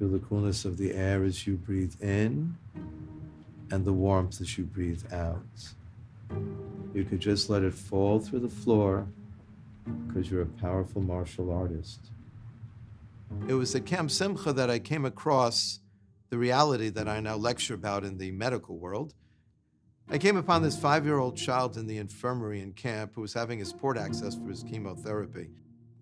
Feel the coolness of the air as you breathe in and the warmth as you breathe out. You could just let it fall through the floor because you're a powerful martial artist. It was at Camp Simcha that I came across the reality that I now lecture about in the medical world. I came upon this 5-year-old child in the infirmary in camp who was having his port access for his chemotherapy.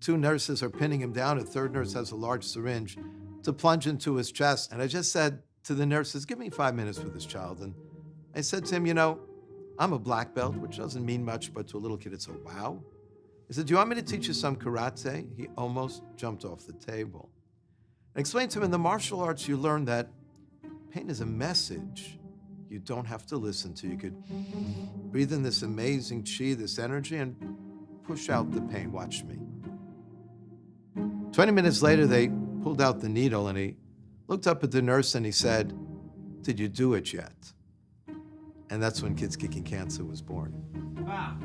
2 nurses are pinning him down. A 3rd nurse has a large syringe to plunge into his chest. And I just said to the nurses, give me 5 minutes with this child. And I said to him, you know, I'm a black belt, which doesn't mean much, but to a little kid, it's a wow. I said, do you want me to teach you some karate? He almost jumped off the table. I explained to him, in the martial arts, you learn that pain is a message you don't have to listen to. You could breathe in this amazing chi, this energy, and push out the pain. Watch me. 20 minutes later, they pulled out the needle, and he looked up at the nurse and he said, did you do it yet? And that's when Kids Kicking Cancer was born. Wow.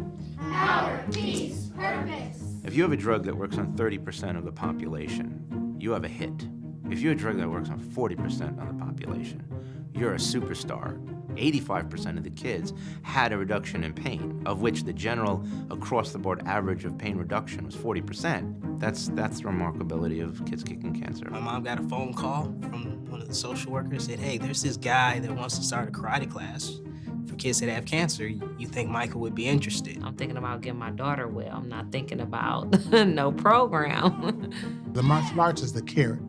Power, peace, purpose. If you have a drug that works on 30% of the population, you have a hit. If you have a drug that works on 40% of the population, you're a superstar. 85% of the kids had a reduction in pain, of which the general across-the-board average of pain reduction was 40%. That's the remarkability of Kids Kicking Cancer. My mom got a phone call from one of the social workers, said, hey, there's this guy that wants to start a karate class for kids that have cancer. You think Michael would be interested? I'm thinking about getting my daughter well. I'm not thinking about no program. The martial arts is the carrot,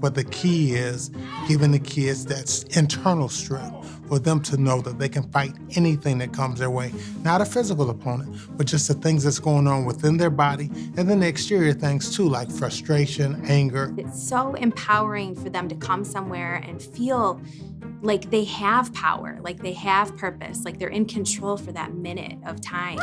but the key is giving the kids that internal strength for them to know that they can fight anything that comes their way. Not a physical opponent, but just the things that's going on within their body, and then the exterior things too, like frustration, anger. It's so empowering for them to come somewhere and feel like they have power, like they have purpose, like they're in control for that minute of time.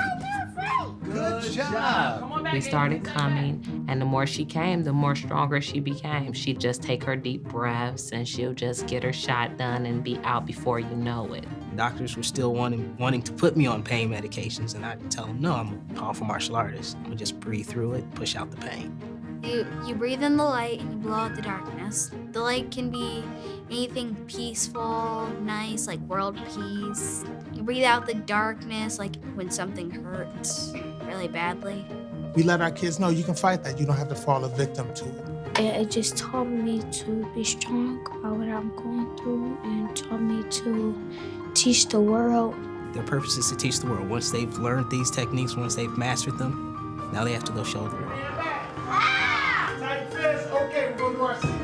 Good job. We started coming, and the more she came, the more stronger she became. She'd just take her deep breaths, and she'll just get her shot done and be out before you know it. Doctors were still wanting to put me on pain medications, and I'd tell them, no, I'm a powerful martial artist. I'm gonna just breathe through it, push out the pain. You breathe in the light and you blow out the darkness. The light can be anything peaceful, nice, like world peace. You breathe out the darkness, like when something hurts really badly. We let our kids know you can fight that. You don't have to fall a victim to it. It just taught me to be strong about what I'm going through and taught me to teach the world. Their purpose is to teach the world. Once they've learned these techniques, once they've mastered them, now they have to go show the world.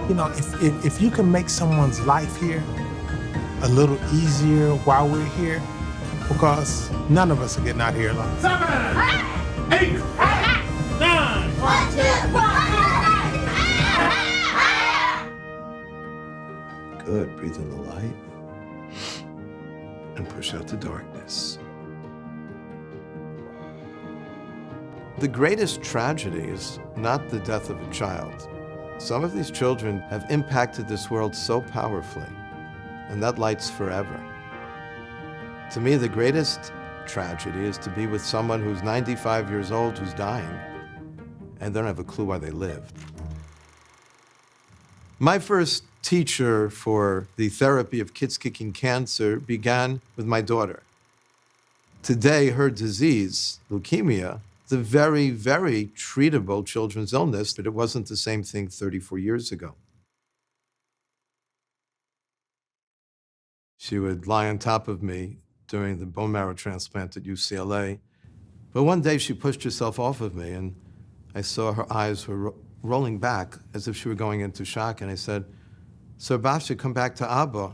You know, if you can make someone's life here a little easier while we're here, because none of us are getting out here alive. 7, 8, 9. 1, 2, 1. Good. Breathe in the light and push out the darkness. The greatest tragedy is not the death of a child. Some of these children have impacted this world so powerfully, and that light's forever. To me, the greatest tragedy is to be with someone who's 95 years old, who's dying, and they don't have a clue why they lived. My first teacher for the therapy of Kids Kicking Cancer began with my daughter. Today, her disease, leukemia, is a very, very treatable children's illness, but it wasn't the same thing 34 years ago. She would lie on top of me during the bone marrow transplant at UCLA. But one day she pushed herself off of me, and I saw her eyes were rolling back as if she were going into shock. And I said, "Sir Basha, come back to Abba."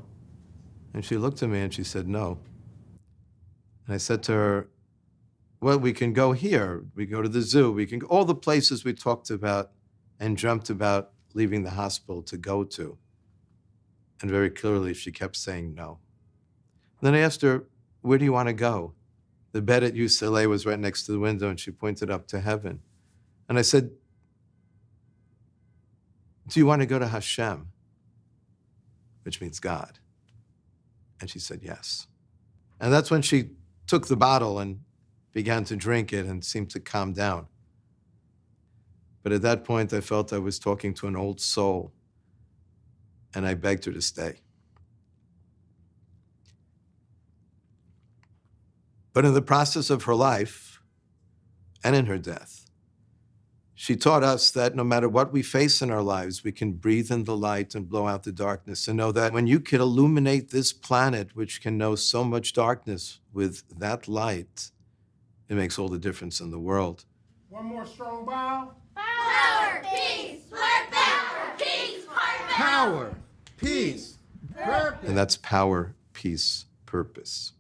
And she looked at me and she said, "No." And I said to her, "Well, we can go here. We go to the zoo. We can go all the places we talked about and dreamt about leaving the hospital to go to." And very clearly, she kept saying no. Then I asked her, "Where do you want to go?" The bed at UCLA was right next to the window, and she pointed up to heaven. And I said, "Do you want to go to Hashem?" Which means God. And she said yes. And that's when she took the bottle and began to drink it and seemed to calm down. But at that point, I felt I was talking to an old soul. and I begged her to stay. But in the process of her life and in her death, she taught us that no matter what we face in our lives, we can breathe in the light and blow out the darkness, and know that when you can illuminate this planet, which can know so much darkness, with that light, it makes all the difference in the world. One more strong bow. Power, peace, purpose. Power, peace, purpose. Power, peace, purpose. And that's power, peace, purpose.